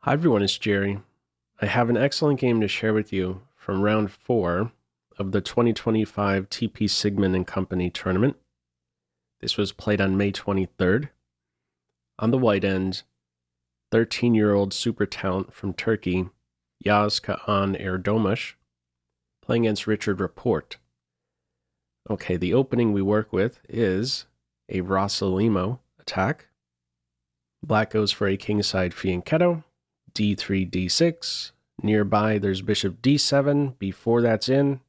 Hi everyone, it's Jerry. I have an excellent game to share with you from round 4 of the 2025 TePe Sigeman and Company tournament. This was played on May 23rd. On the white end, 13-year-old super talent from Turkey, Yagiz Kaan Erdogmus, playing against Richard Rapport. Okay, the opening we work with is a Rossolimo Attack. Black goes for a kingside fianchetto, d3, d6. Nearby, there's bishop d7. Before that's in,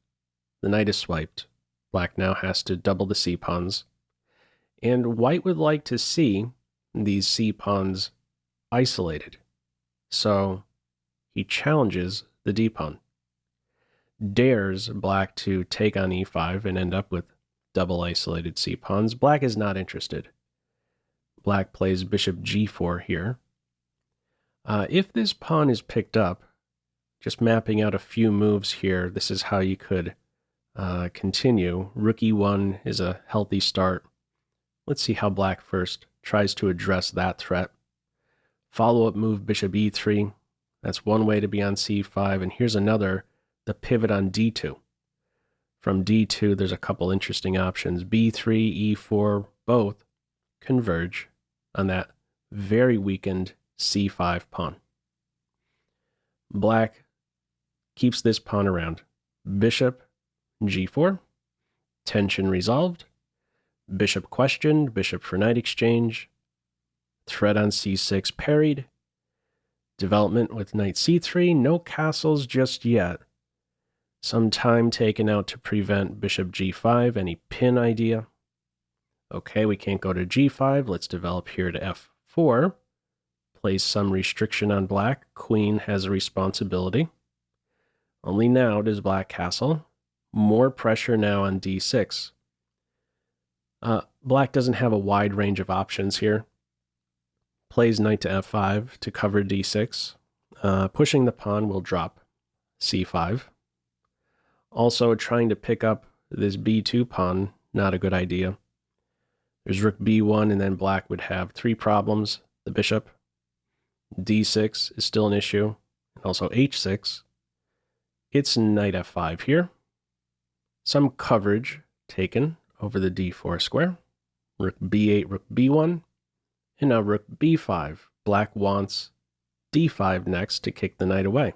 the knight is swiped. Black now has to double the c-pawns. And white would like to see these c-pawns isolated. So he challenges the d-pawn. Dares black to take on e5 and end up with double isolated c-pawns. Black is not interested. Black plays bishop g4 here. If this pawn is picked up, just mapping out a few moves here, this is how you could continue. Rook e1 is a healthy start. Let's see how black first tries to address that threat. Follow-up move bishop e3. That's one way to be on c5, and here's another, the pivot on d2. From d2, there's a couple interesting options. b3, e4, both converge on that very weakened c5 pawn. Black keeps this pawn around. Bishop g4, tension resolved. Bishop questioned, bishop for knight exchange. Threat on c6 parried. Development with knight c3, no castles just yet. Some time taken out to prevent bishop g5, any pin idea. Okay, we can't go to g5, let's develop here to f4. Place some restriction on black. Queen has a responsibility. Only now does black castle. More pressure now on d6. Black doesn't have a wide range of options here. Plays knight to f5 to cover d6. Pushing the pawn will drop c5. Also trying to pick up this b2 pawn, not a good idea. There's rook b1, and then black would have three problems. The bishop, d6 is still an issue, and also h6. It's knight f5 here. Some coverage taken over the d4 square. Rook b8, rook b1, and now rook b5. Black wants d5 next to kick the knight away.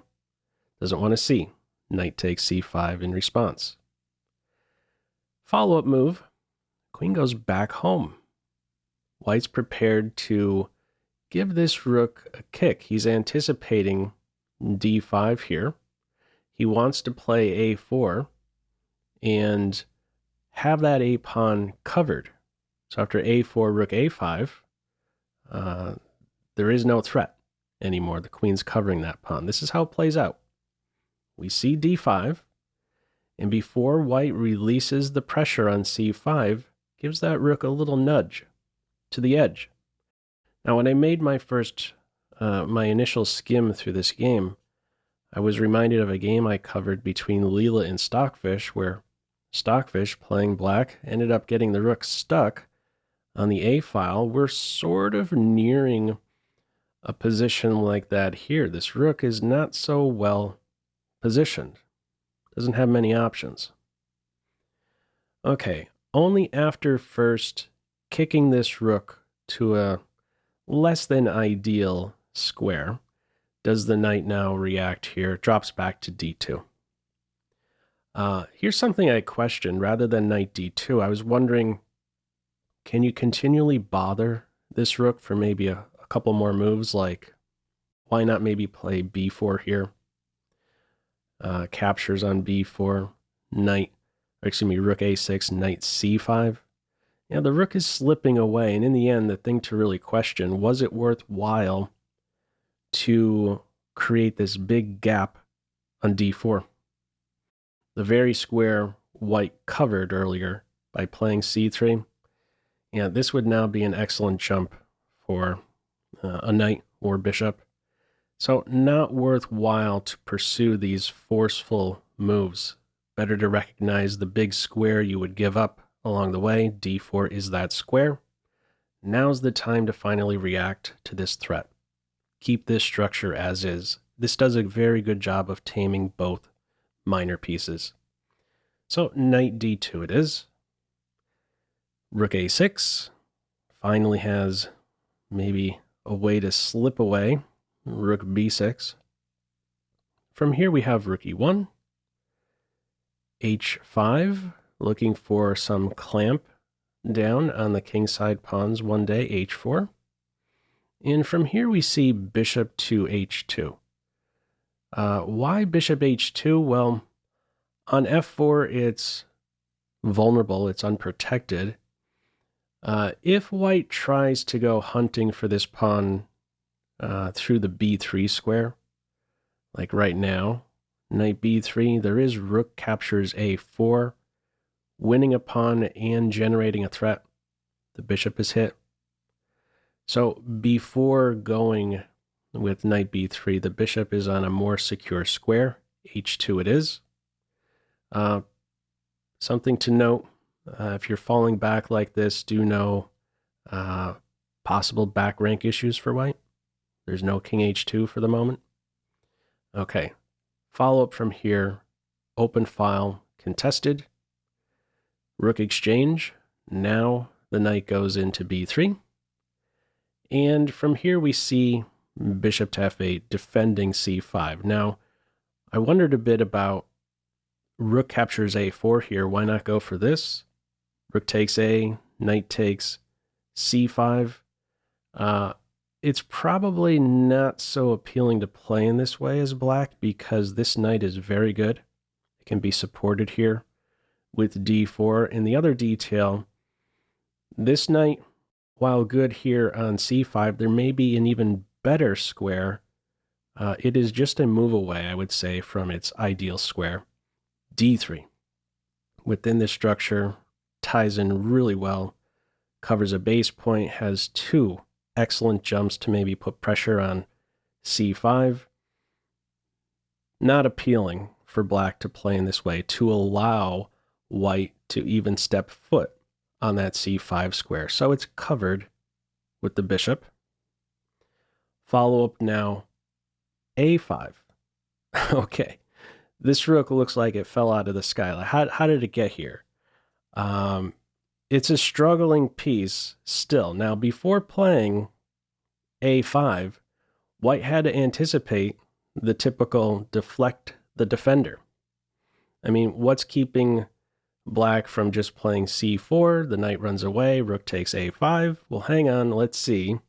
Doesn't want to see. Knight takes c5 in response. Follow-up move. Queen goes back home. White's prepared to give this rook a kick. He's anticipating d5 here. He wants to play a4 and have that a pawn covered. So after a4, rook a5, there is no threat anymore. The queen's covering that pawn. This is how it plays out. We see d5, and before white releases the pressure on c5, gives that rook a little nudge to the edge. Now, when I made my initial skim through this game, I was reminded of a game I covered between Leela and Stockfish, where Stockfish, playing black, ended up getting the rook stuck on the A file. We're sort of nearing a position like that here. This rook is not so well positioned. Doesn't have many options. Okay, only after first kicking this rook to a less than ideal square does the knight now react here. It drops back to d2. Here's something I questioned. Rather than knight d2, I was wondering, can you continually bother this rook for maybe a couple more moves? Like, why not maybe play b4 here? Captures on b4, rook a6, knight c5. Yeah, the rook is slipping away, and in the end, the thing to really question, was it worthwhile to create this big gap on d4? The very square white covered earlier by playing c3. Yeah, this would now be an excellent jump for a knight or bishop. So not worthwhile to pursue these forceful moves. Better to recognize the big square you would give up along the way. d4 is that square. Now's the time to finally react to this threat. keep this structure as is. This does a very good job of taming both minor pieces. So knight d2 it is. Rook a6 finally has maybe a way to slip away. Rook b6. From here we have rook e1. h5, looking for some clamp down on the kingside pawns one day, h4. And from here we see bishop to h2. Why bishop h2? Well, on f4 it's vulnerable, it's unprotected. If white tries to go hunting for this pawn through the b3 square, like right now, knight b3, there is rook captures a4, winning a pawn and generating a threat. The bishop is hit. So before going with knight b3, the bishop is on a more secure square. h2 it is. Something to note, if you're falling back like this, do know possible back rank issues for white. There's no king h2 for the moment. Okay, follow up from here, open file, contested, rook exchange. Now the knight goes into b3. And from here we see bishop to f8 defending c5. Now, I wondered a bit about rook captures a4 here. Why not go for this? Rook takes a, knight takes c5. It's probably not so appealing to play in this way as black because this knight is very good. It can be supported here with d4. And the other detail, this knight, while good here on c5, there may be an even better square. It is just a move away, I would say, from its ideal square. d3. Within this structure, ties in really well, covers a base point, has two excellent jumps to maybe put pressure on c5. Not appealing for black to play in this way, to allow white to even step foot on that c5 square. So it's covered with the bishop. Follow up now, a5. Okay, this rook looks like it fell out of the sky. How did it get here? It's a struggling piece still. Now, before playing a5, white had to anticipate the typical deflect the defender. I mean, what's keeping black from just playing c4? The knight runs away, rook takes a5. Well, hang on, let's see.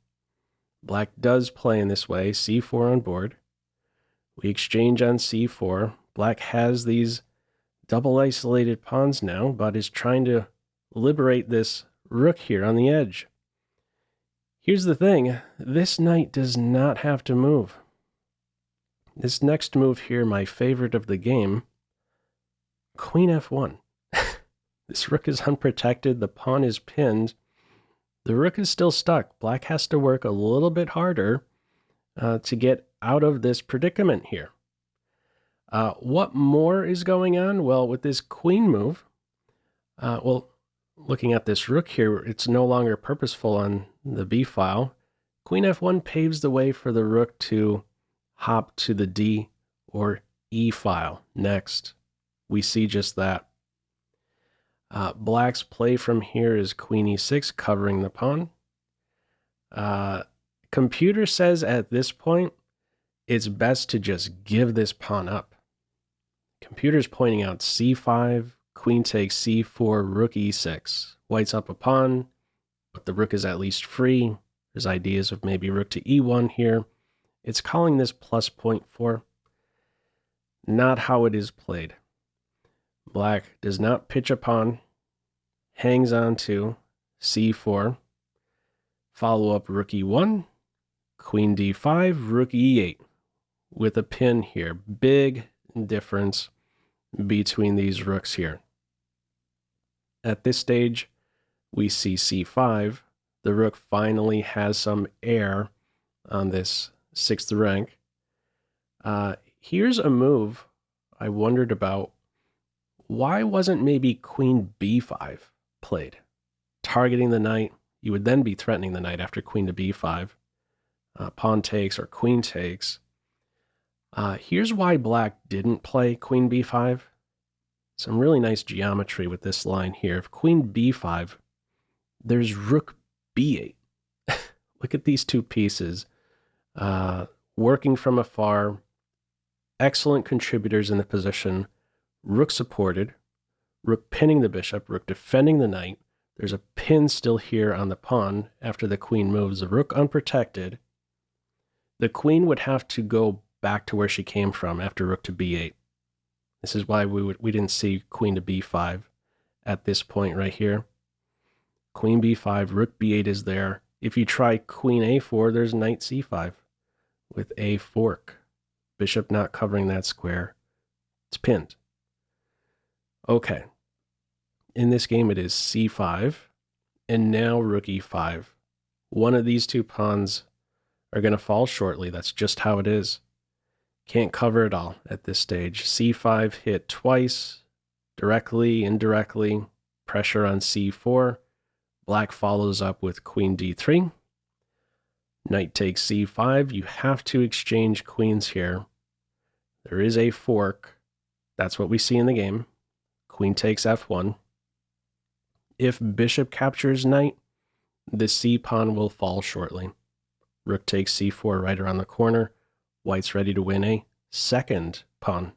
Black does play in this way, c4 on board. We exchange on c4. Black has these double isolated pawns now, but is trying to liberate this rook here on the edge. Here's the thing, this knight does not have to move. This next move here, my favorite of the game, queen f1. This rook is unprotected, the pawn is pinned, the rook is still stuck. Black has to work a little bit harder to get out of this predicament here. What more is going on? Well, with this queen move, looking at this rook here, it's no longer purposeful on the b file. Queen f1 paves the way for the rook to hop to the d or e file. Next, we see just that. Black's play from here is queen e6, covering the pawn. Computer says at this point, it's best to just give this pawn up. Computer's pointing out c5, queen takes c4, rook e6. White's up a pawn, but the rook is at least free. There's ideas of maybe rook to e1 here. It's calling this plus 0.4. Not how it is played. Black does not pitch a pawn, hangs on to c4, follow up rook e1, queen d5, rook e8, with a pin here. Big difference between these rooks here. At this stage, we see c5. The rook finally has some air on this 6th rank. Here's a move I wondered about. Why wasn't maybe queen b5 played? Targeting the knight. You would then be threatening the knight after queen to b5. pawn takes or queen takes. Here's why black didn't play queen b5. Some really nice geometry with this line here. If queen b5, there's rook b8. Look at these two pieces. Working from afar, excellent contributors in the position. Rook supported, rook pinning the bishop, rook defending the knight. There's a pin still here on the pawn after the queen moves. The rook unprotected. The queen would have to go back to where she came from after rook to b8. This is why we didn't see queen to b5 at this point right here. Queen b5, rook b8 is there. If you try queen a4, there's knight c5 with a fork. Bishop not covering that square. It's pinned. Okay. In this game, it is c5, and now rook e5. One of these two pawns are going to fall shortly. That's just how it is. Can't cover it all at this stage. c5 hit twice, directly, indirectly. Pressure on c4. Black follows up with queen d3. Knight takes c5. You have to exchange queens here. There is a fork. That's what we see in the game. Queen takes f1. If bishop captures knight, the c pawn will fall shortly. Rook takes c4 right around the corner. White's ready to win a second pawn.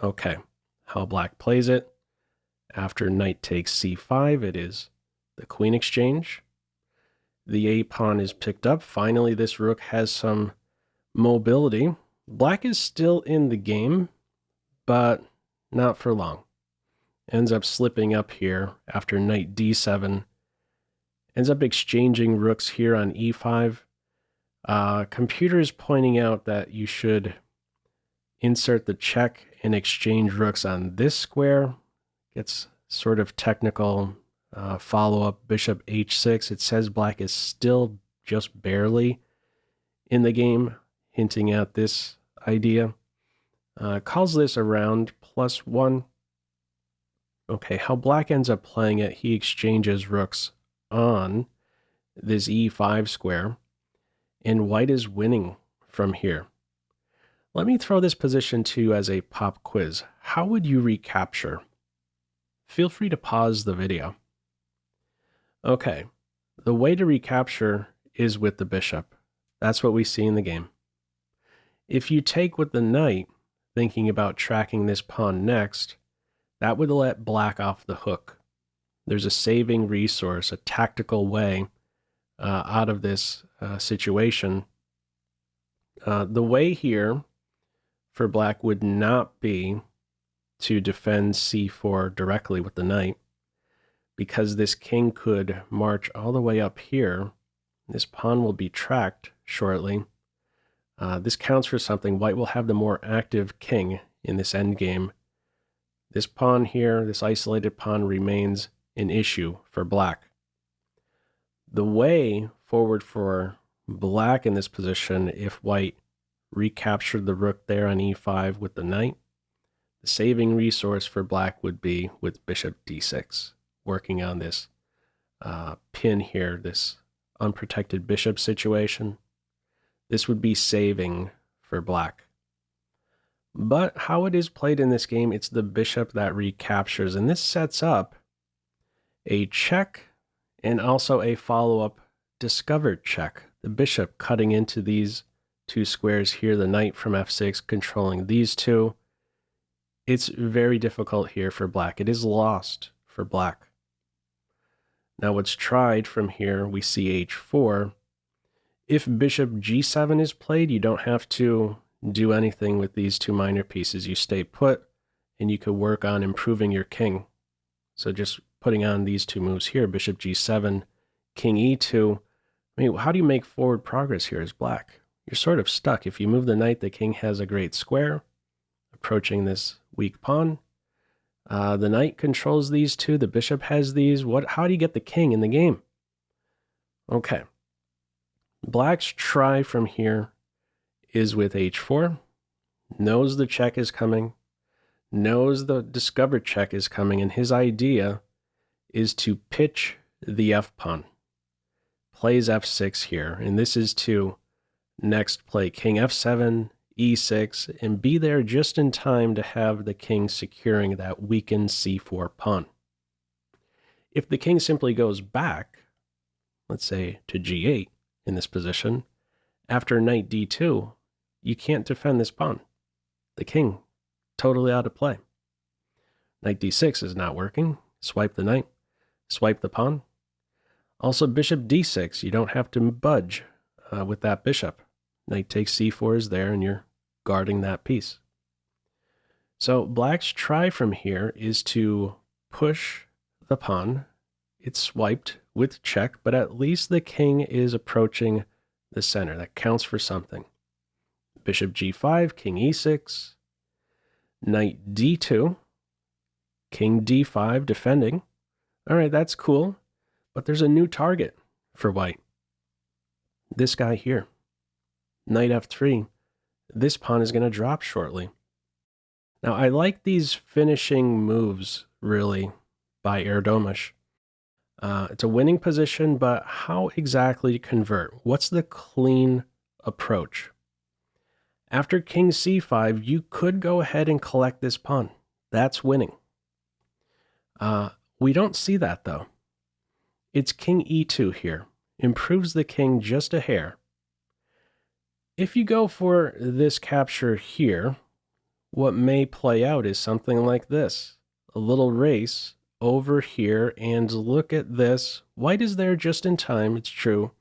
Okay, how black plays it. After knight takes c5, it is the queen exchange. The a pawn is picked up. Finally, this rook has some mobility. Black is still in the game, but not for long. Ends up slipping up here after knight d7. Ends up exchanging rooks here on e5. Computer is pointing out that you should insert the check and exchange rooks on this square. Gets sort of technical. Follow-up bishop h6. It says black is still just barely in the game, hinting at this idea. Calls this around +1. Okay, how black ends up playing it, he exchanges rooks on this e5 square, and white is winning from here. Let me throw this position to you as a pop quiz. How would you recapture? Feel free to pause the video. Okay, the way to recapture is with the bishop. That's what we see in the game. If you take with the knight, thinking about tracking this pawn next, that would let black off the hook. There's a saving resource, a tactical way out of this situation. The way here for black would not be to defend c4 directly with the knight, because this king could march all the way up here. This pawn will be tracked shortly. This counts for something. White will have the more active king in this endgame. This pawn here, this isolated pawn, remains an issue for black. The way forward for black in this position, if white recaptured the rook there on e5 with the knight, the saving resource for black would be with bishop d6, working on this pin here, this unprotected bishop situation. This would be saving for black. But how it is played in this game, it's the bishop that recaptures, and this sets up a check and also a follow-up discovered check. The bishop cutting into these two squares here, the knight from f6 controlling these two. It's very difficult here for black. It is lost for black. Now what's tried from here, we see h4. If bishop g7 is played, you don't have to do anything with these two minor pieces. You stay put, and you could work on improving your king. So just putting on these two moves here, bishop g7, king e2. I mean, how do you make forward progress here as black? You're sort of stuck. If you move the knight, the king has a great square, approaching this weak pawn. The knight controls these two. The bishop has these. How do you get the king in the game? Okay. Black's try from here is with h4. Knows the check is coming. Knows the discovered check is coming. And his idea is to pitch the f pawn. plays f6 here, and this is to next play king f7, e6, and be there just in time to have the king securing that weakened c4 pawn. If the king simply goes back, let's say to g8 in this position, after knight d2, you can't defend this pawn. The king, totally out of play. Knight d6 is not working. Swipe the knight, swipe the pawn. Also bishop d6, you don't have to budge with that bishop. Knight takes c4 is there, and you're guarding that piece. So black's try from here is to push the pawn. It's swiped with check, but at least the king is approaching the center. That counts for something. Bishop g5, king e6, knight d2, king d5 defending. All right, that's cool, but there's a new target for white. This guy here. Knight f3. This pawn is going to drop shortly. Now, I like these finishing moves, really, by Erdogmus. It's a winning position, but how exactly to convert? What's the clean approach? After king c5, you could go ahead and collect this pawn. That's winning. We don't see that, though. It's king e2 here. Improves the king just a hair. If you go for this capture here, what may play out is something like this. A little race over here, and look at this. White is there just in time, it's true,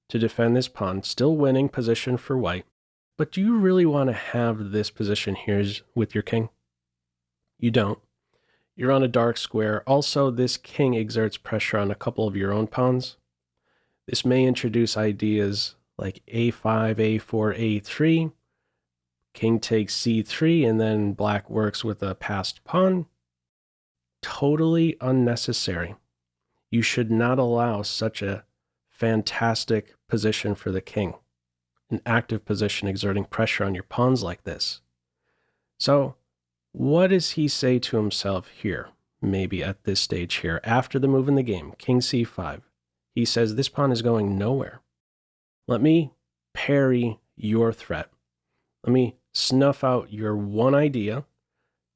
to defend this pawn. Still winning position for white. But do you really want to have this position here with your king? You don't. You're on a dark square. Also, this king exerts pressure on a couple of your own pawns. This may introduce ideas like a5, a4, a3. King takes c3, and then black works with a passed pawn. Totally unnecessary. You should not allow such a fantastic position for the king. An active position exerting pressure on your pawns like this. So, what does he say to himself here? Maybe at this stage here, after the move in the game, king c5. He says, this pawn is going nowhere. Let me parry your threat. Let me snuff out your one idea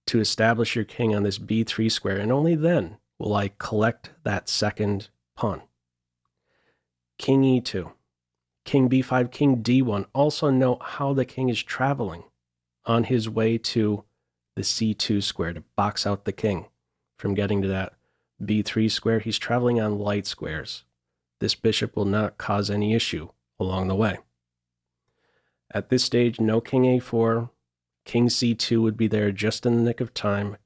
to establish your king on this b3 square, and only then will I collect that second pawn. King e2, king b5, king d1. Also note how the king is traveling on his way to the c2 square to box out the king from getting to that b3 square. He's traveling on light squares. This bishop will not cause any issue along the way. At this stage, no king a4. King c2 would be there just in the nick of time.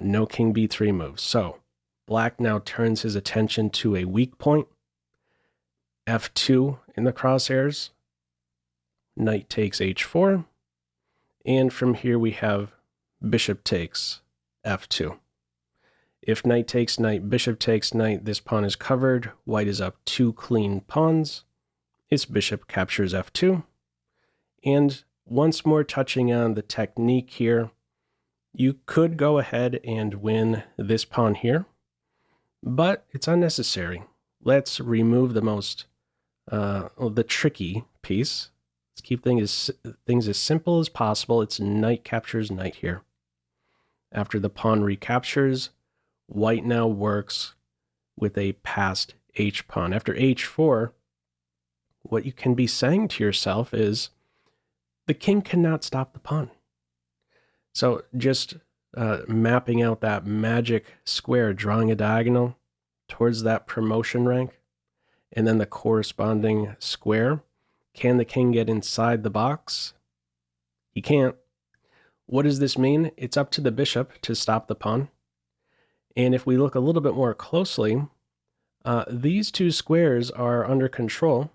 No king b3 moves. So black now turns his attention to a weak point. f2 in the crosshairs. Knight takes h4. And from here we have bishop takes f2. If knight takes knight, bishop takes knight, this pawn is covered. White is up 2 clean pawns. Its bishop captures f2. And once more touching on the technique here, you could go ahead and win this pawn here, but it's unnecessary. Let's remove the most, the tricky piece. Let's keep things as simple as possible. It's knight captures knight here. After the pawn recaptures, white now works with a passed h pawn. After h4, what you can be saying to yourself is, the king cannot stop the pawn. So just mapping out that magic square, drawing a diagonal towards that promotion rank, and then the corresponding square. Can the king get inside the box? He can't. What does this mean? It's up to the bishop to stop the pawn. And if we look a little bit more closely, these two squares are under control.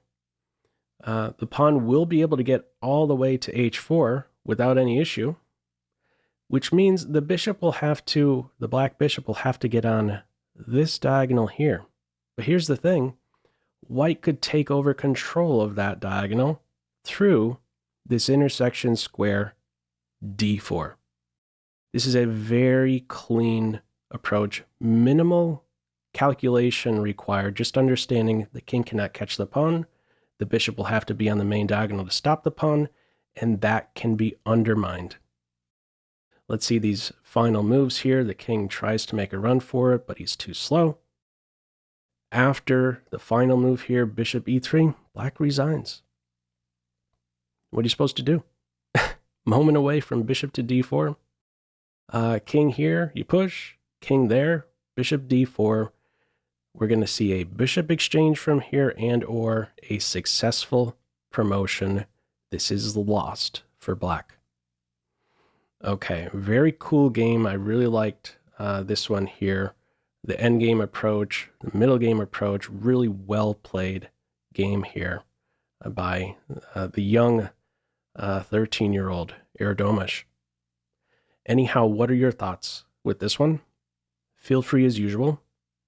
The pawn will be able to get all the way to h4 without any issue, which means the bishop will have to, the black bishop will have to get on this diagonal here. But here's the thing, white could take over control of that diagonal through this intersection square d4. This is a very clean approach, minimal calculation required, just understanding the king cannot catch the pawn, the bishop will have to be on the main diagonal to stop the pawn, and that can be undermined. Let's see these final moves here. The king tries to make a run for it, but he's too slow. After the final move here, bishop e3, black resigns. What are you supposed to do? Moment away from bishop to d4. King here, you push. King there, bishop d4. We're going to see a bishop exchange from here and or a successful promotion. This is lost for black. Okay, very cool game. I really liked this one here. The endgame approach, the middle game approach, really well played game here by the young 13-year-old Erdogmus. Anyhow, what are your thoughts with this one? Feel free as usual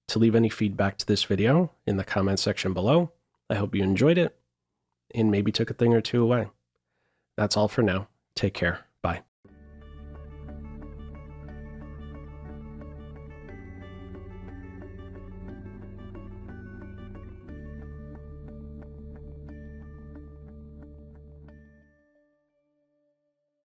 to leave any feedback to this video in the comment section below. I hope you enjoyed it and maybe took a thing or two away. That's all for now. Take care. Bye.